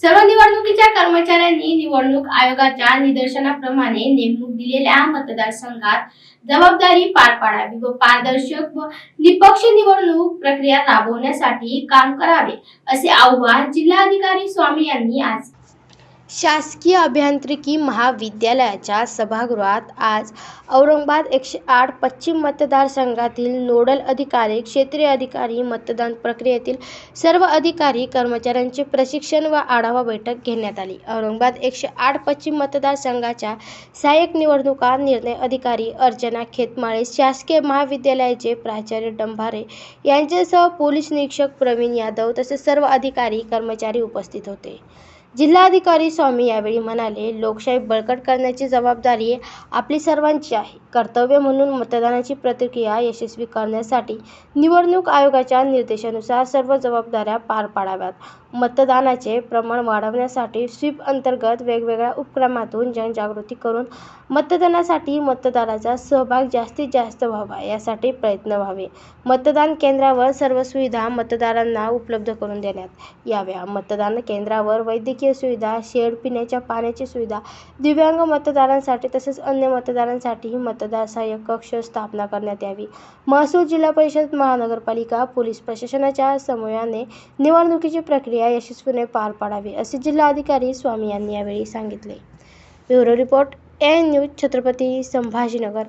सर्व निवडणुकीच्या कर्मचाऱ्यांनी निवडणूक आयोगाच्या निर्देशनाप्रमाणे नेमणूक दिलेल्या मतदारसंघात जबाबदारी पार पाडावी व पारदर्शक व निष्पक्ष निवडणूक प्रक्रिया राबवण्यासाठी काम करावे, असे आवाहन जिल्हाधिकारी स्वामी यांनी आज शासकीय अभियांत्रिकी महाविद्यालयाच्या सभागृहात आज औरंगाबाद 108 पश्चिम मतदारसंघातील नोडल अधिकारी, क्षेत्रीय अधिकारी, मतदान प्रक्रियेतील सर्व अधिकारी कर्मचाऱ्यांचे प्रशिक्षण व आढावा बैठक घेण्यात आली. औरंगाबाद 108 पश्चिम मतदारसंघाच्या सहाय्यक निवडणुका निर्णय अधिकारी अर्चना खेतमाळे, शासकीय महाविद्यालयाचे प्राचार्य डंभारे यांच्यासह पोलीस निरीक्षक प्रवीण यादव तसेच सर्व अधिकारी कर्मचारी उपस्थित होते. जिल्हाधिकारी स्वामी यावेळी म्हणाले, लोकशाही बळकट करण्याची जबाबदारी आपली सर्वांची आहे. कर्तव्य म्हणून मतदानाची प्रक्रिया यशस्वी करण्यासाठी निवडणूक आयोगाच्या निर्देशानुसार सर्व जबाबदाऱ्या पार पाडाव्यात. मतदानाचे प्रमाण वाढवण्यासाठी स्वीप अंतर्गत वेगवेगळ्या उपक्रमातून जनजागृती करून मतदानासाठी मतदाराचा सहभाग जास्तीत जास्त व्हावा यासाठी प्रयत्न व्हावे. मतदान केंद्रावर सर्व सुविधा मतदारांना उपलब्ध करून देण्यात याव्या. मतदान केंद्रावर वैद्यकीय सुविधा, शेड, पिण्याच्या पाण्याची सुविधा, दिव्यांग मतदारांसाठी तसेच अन्य मतदारांसाठी मतदार सहाय्यक कक्ष स्थापना करण्यात यावी. महसूल, जिल्हा परिषद, महानगरपालिका, पोलीस प्रशासनाच्या समन्वयाने निवडणुकीची प्रक्रिया यशस्वीपणे पार पाडावी, असे जिल्हाधिकारी स्वामी यांनी यावेळी सांगितले. Bureau report, N News, Chhatrapati Sambhajinagar.